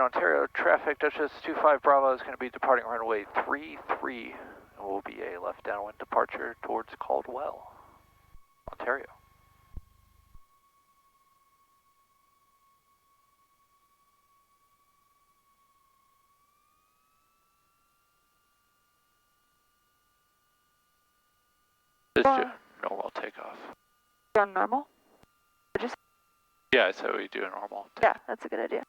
In Ontario, traffic Duchess 25 Bravo is going to be departing runway 33. It will be a left downwind departure towards Caldwell, Ontario. This is normal takeoff. On normal? Just Yeah, I said we do a normal takeoff. yeah, that's a good idea.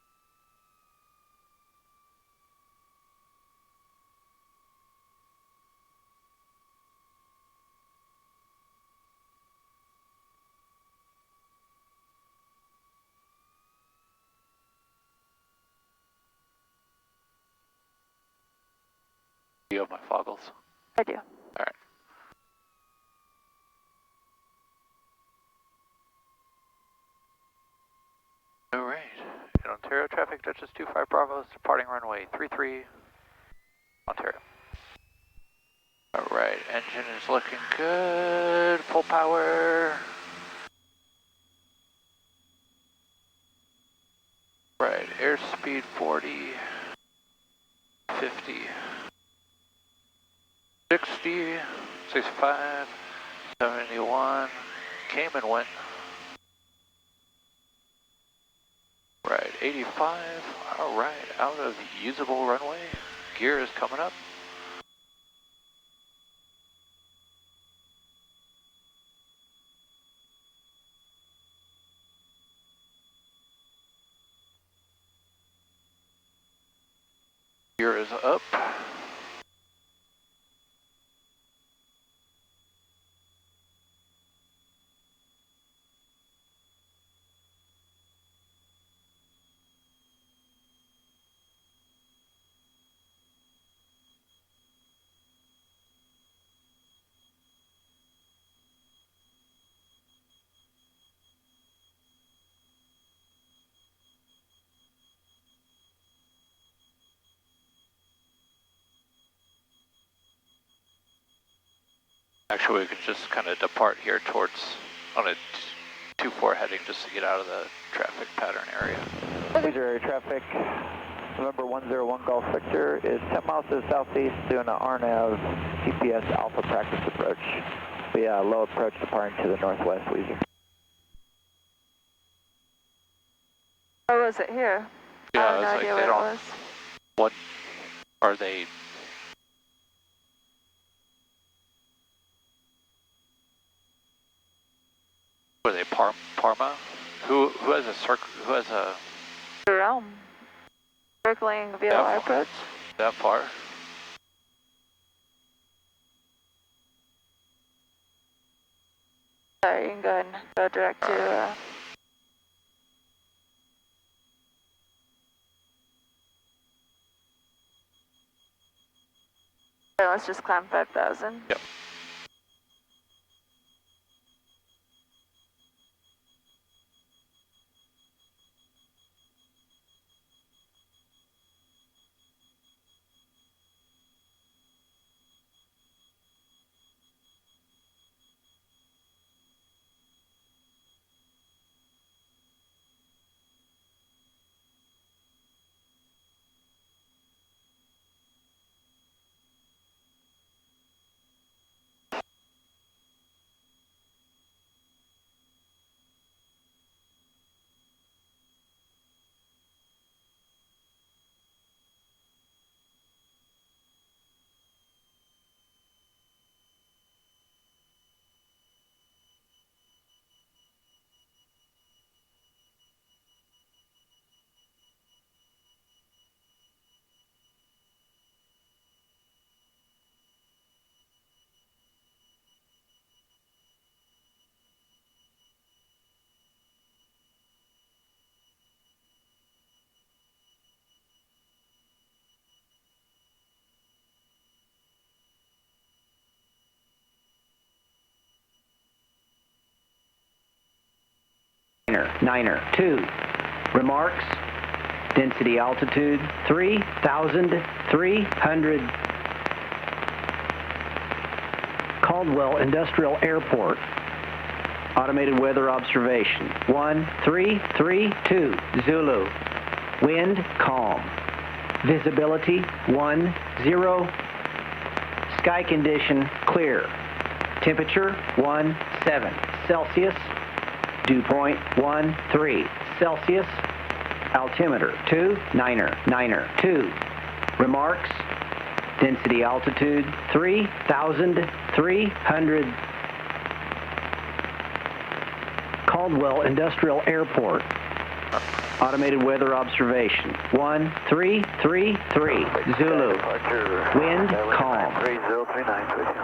Do you have my foggles? I do. All right. All right. In Ontario, traffic Duchess 25 Bravo is departing runway 33, Ontario. All right, engine is looking good. Full power. Right, airspeed 40, 50, 60, 65, 71, came and went. Right, 85, all right, out of the usable runway. Gear is coming up. Gear is up. Actually, we could just kind of depart here towards, on a 2-4 heading just to get out of the traffic pattern area. Major area traffic, November 101 Golf Victor is 10 miles to the southeast doing an RNAV GPS Alpha practice approach. We low approach departing to the northwest, Weezer. Where was it here? Yeah, I have no it's idea like where it was. What are they? Were they Parma? Who has a circle? Who has a Realm. Circling VLR approach. that far? Sorry, you can go ahead and go direct to. Let's just climb 5,000. Yep. Niner 2. Remarks. Density altitude 3,300. Caldwell Industrial Airport. Automated weather observation. 1332 Zulu. Wind, calm. Visibility, 10. Sky condition, clear. Temperature, 17 Celsius. Dew point, 13 Celsius. Altimeter, 2. Remarks, density altitude, 3,300. Caldwell Industrial Airport. Automated weather observation, 1333, Zulu. Wind, calm. 3039 with you.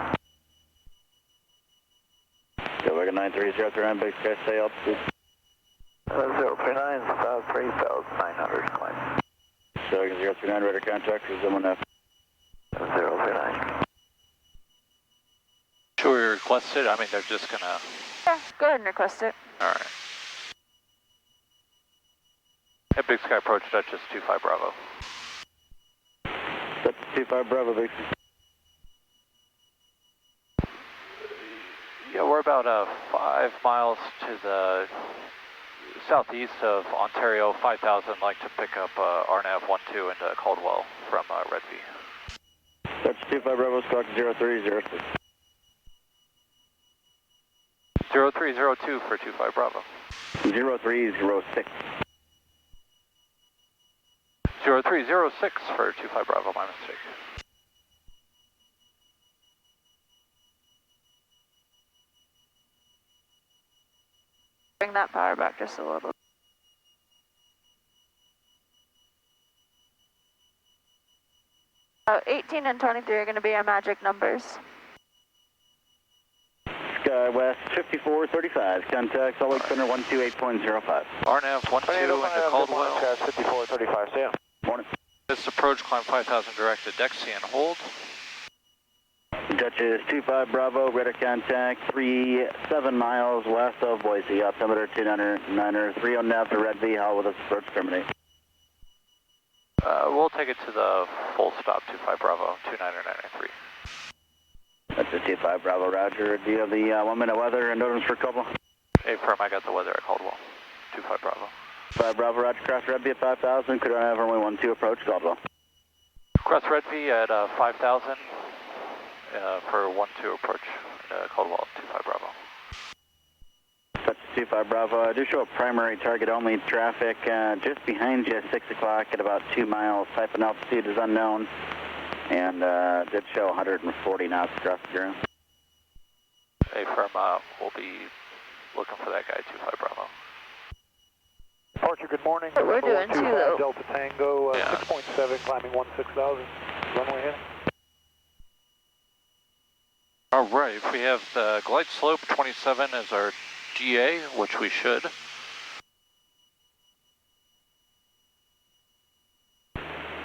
Quebec 93039, big sky, stay altitude. 039, about 3,900 climb. Quebec 039, radar contact, resume F. 039. Should we request it? I mean, they're just gonna... Yeah, go ahead and request it. Alright. Hey, Big Sky approach Duchess 25 Bravo. Duchess 25 Bravo, big sky. Yeah, we're about 5 miles to the southeast of Ontario, 5,000. Like to pick up RNAV 12 into Caldwell from Red V. Duchess 25 Bravo, squawk 0306. 0302 for 25 Bravo. 0306. 0306 for 25 Bravo, my mistake. Bring that power back just a little. Oh, 18 and 23 are going to be our magic numbers. Sky West 5435, contact Salt Lake Center 128.05. RNAV 12 into Caldwell. 5435, see ya. Morning. This approach, climb 5,000 direct to Dexy and hold. Duchess 25 Bravo, radar contact 37 miles west of Boise, altimeter 299er, 30 nav to Red V, how will this approach terminate? We'll take it to the full stop, 25 Bravo, 2993. Duchess 25 Bravo, roger. Do you have the 1 minute weather and notice for Caldwell? Hey, firm, I got the weather at Caldwell, 25 Bravo. 5 Bravo, roger, cross Red V at 5,000, could I have runway 12 approach Caldwell? Cross Red V at 5,000 for 12 approach, Caldwell, 25 Bravo. Duchess 25 Bravo, I do show a primary target only traffic just behind you at 6 o'clock at about 2 miles. Type and altitude is unknown, and did show 140 knots across the ground. Hey, firm, we'll be looking for that guy, 25 Bravo. Departure, good morning. What we're doing too, though. Delta Tango, Yeah. 6.7, climbing 16,000. Runway heading. All right, if we have the glide slope 27 as our GA, which we should.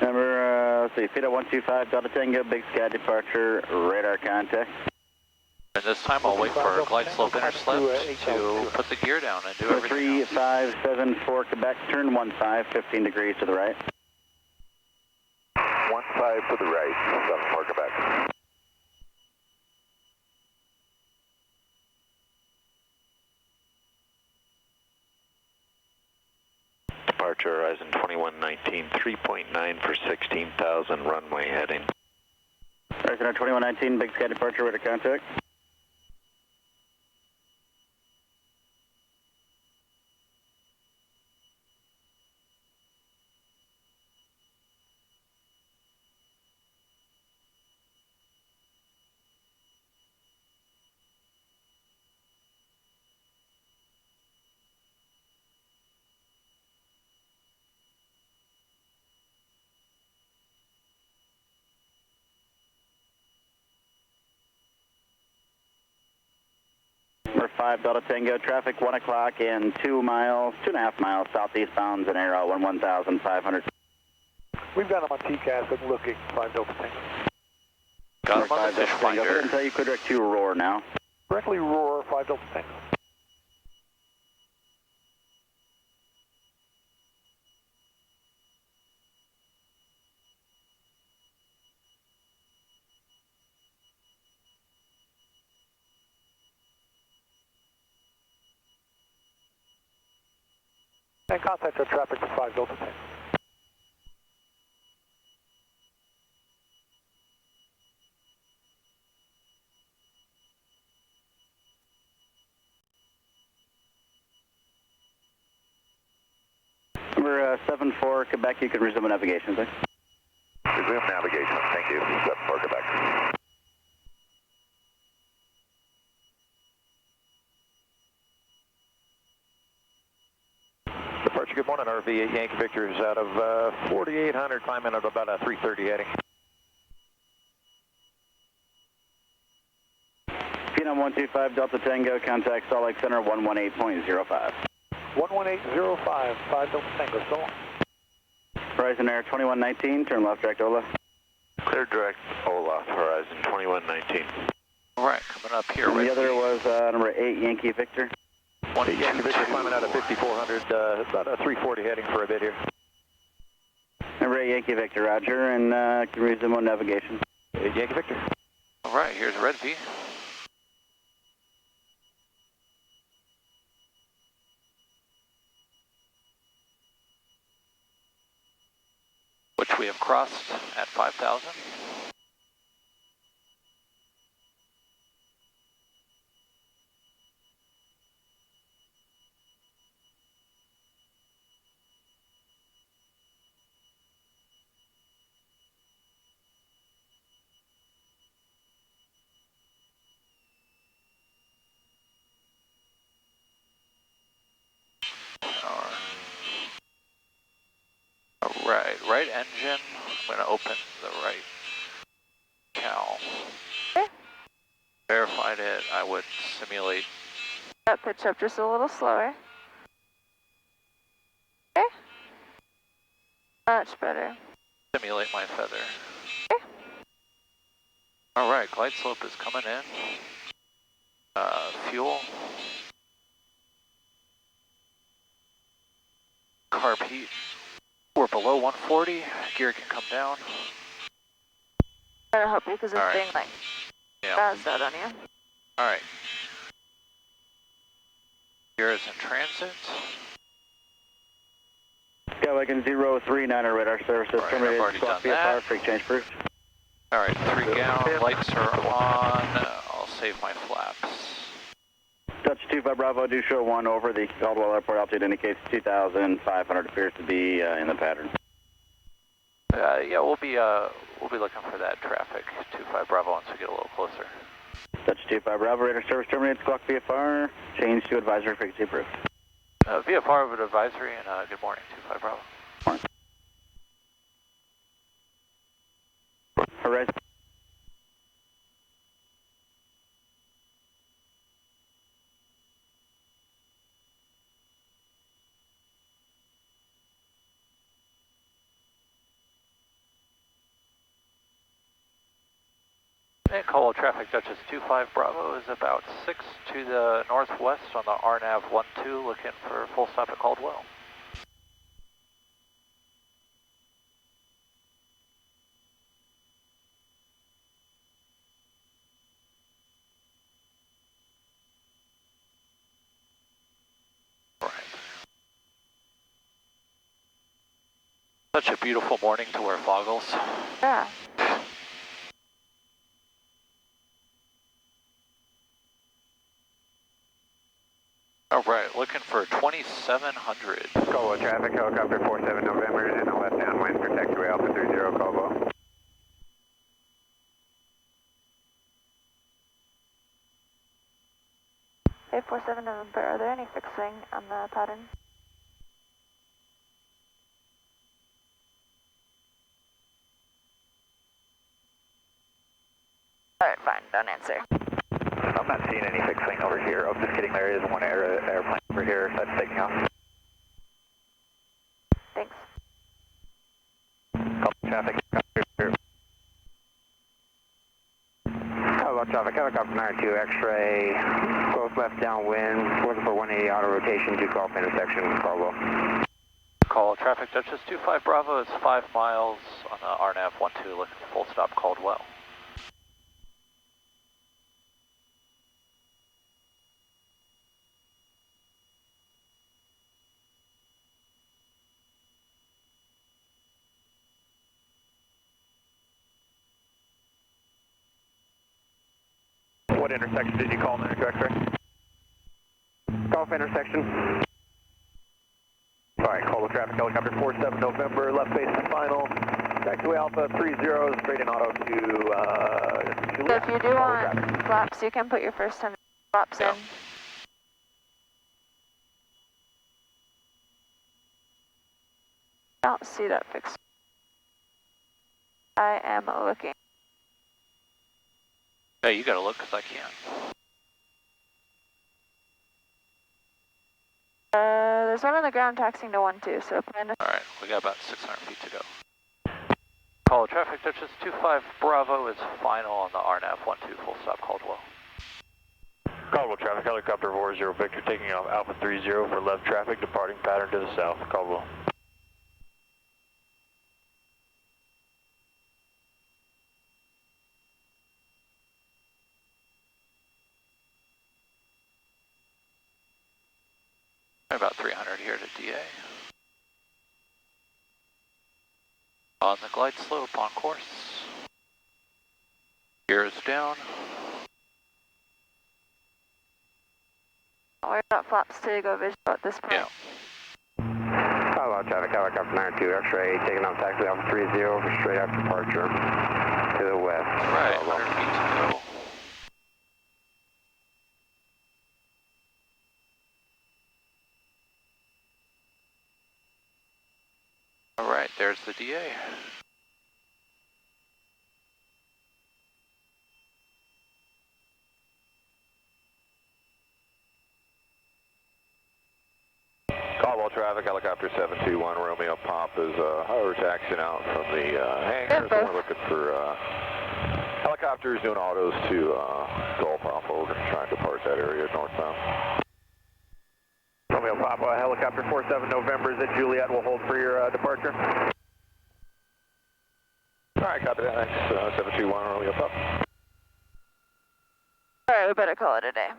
Number, let's see, FIDA 125, Delta Tango, Big Sky departure, radar contact. And this time I'll wait for our glide slope intercept to put the gear down and do everything else. 3574 Quebec, turn 15, 15 degrees to the right. 15 to the right, 74 Quebec. Departure Horizon 2119, 3.9 for 16,000, runway heading. Horizon 2119, Big Sky departure, radar contact. Number 5 Delta Tango, traffic 1 o'clock and 2 miles, 2.5 miles southeastbound, an arrow 11,500. We've got him on TCAS and looking, 5 Delta Tango. Got him on the fish Delta Tango, finder. until you could direct to roar now. Directly roar, 5 Delta Tango. And contact our traffic for 5 Delta Tango. Number 74, Quebec, you can resume navigation, please. Resume navigation, thank you. 74 Quebec. Departure, good morning, RV 8 Yankee Victor is out of 4800, climbing at about a 330 heading. Phenom 125 Delta Tango, contact Salt Lake Center 118.05. 11805, 5 Delta Tango, so long. Horizon Air 2119, turn left direct Ola. Clear direct Olaf, Horizon 2119. All right, coming up here. And the other was number 8 Yankee Victor. 1 Yankee Victor climbing out of 5400, about a 340 heading for a bit here. Number 8 Yankee Victor, roger, and can resume on navigation. Yankee Victor. All right, here's Red V. Which we have crossed at 5,000. Right engine. I'm going to open the right cowl. Okay. Verified it. I would simulate. That pitch up just a little slower. Okay. Much better. Simulate my feather. Okay. All right, glide slope is coming in. Fuel. Carb heat. We're below 140. Gear can come down. Better help you because it's All right. being like spazzed out on you. All right. Gear is in transit. Yeah, like in 039 radar services, All right, I've already done that. freak change proof. All right, 3 gallon lights are on. I'll save my flaps. Dutch 25 Bravo, do show 1 over. The Caldwell Airport altitude indicates 2,500, appears to be in the pattern. Yeah, we'll be looking for that traffic. 25 Bravo once we get a little closer. Dutch 25 Bravo, radar service terminates, clock VFR, change to advisory frequency proof. VFR with advisory and good morning, 25 Bravo. Morning. Horizon. And Caldwell traffic Duchess 25 Bravo is about 6 to the northwest on the RNAV 12, looking for a full stop at Caldwell. Right. Such a beautiful morning to wear goggles. Yeah. All right, looking for 2,700. Caldwell traffic, helicopter 47 November is in a left downwind for taxiway Alpha 30 Caldwell. Hey, 47 November, are there any fixing on the pattern? Alright, fine, don't answer. I'm not seeing any fixing over here. Oh, just kidding, there is one airplane over here that's taking off. Thanks. Caldwell traffic, Caldwell traffic, helicopter 92 X-ray, close left downwind, looking for 180 auto rotation to Gulf intersection with Caldwell. Call traffic Duchess 25 Bravo is 5 miles on the RNAV 12, looking for full stop Caldwell. What intersection did you call 92 X-ray? Gulf intersection. Alright, Caldwell traffic, helicopter 47 November, left base and final. Taxiway Alpha 30, straight in auto to So Juliet. if you do want flaps, you can put your first 10 flaps in. I don't see that fixed. I am looking. Hey, you gotta look because I can't. There's one on the ground taxiing to 1-2, so plan to... Alright, we got about 600 feet to go. Call traffic Duchess 25 Bravo is final on the RNAV 12 full stop Caldwell. Caldwell traffic, helicopter 40 Victor taking off Alpha 30 for left traffic, departing pattern to the south, Caldwell. About 300 here to DA. On the glide slope on course. Gears down. We're about flaps to go visual at this point. Yeah. Caldwell traffic, helicopter 92 X-ray, taking off taxi Alpha 30 for straight after departure to the west. Right, 100 feet to go. Alright, there's the DA. Caldwell traffic, helicopter 721 Romeo Pop is hover taxiing out from the hangar. So we're looking for helicopters doing autos to Gulf Alpha. We're going to try and depart that area northbound. Romeo Papa, helicopter 47 November is at Juliet. We'll hold for your departure. Alright, copy that. Thanks. 721 Romeo Pop. Alright, we better call it a day.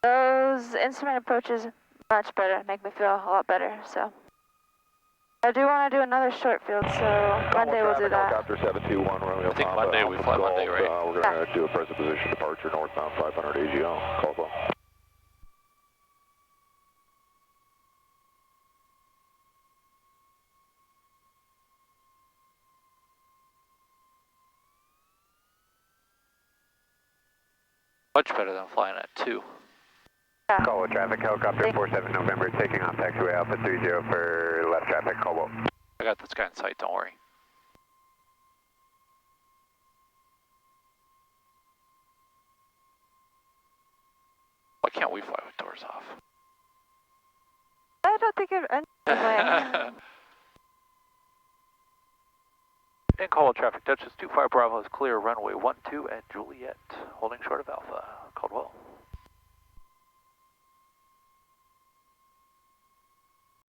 Those instrument approaches much better, make me feel a lot better, so. I do want to do another short field, so Monday we'll do that. Helicopter 721 Romeo I think Papa, Monday we fly Monday, right? We're going to do a present position departure northbound 500 AGL, Caldwell. Much better than flying at 2. Yeah. Caldwell traffic, helicopter 47 November, taking off taxiway Alpha 30 for left traffic, Caldwell. I got this guy in sight, don't worry. Why can't we fly with doors off? I don't think it... In Caldwell traffic, Duchess 25 Bravo is clear, runway 12 at Juliet, holding short of Alpha, Caldwell.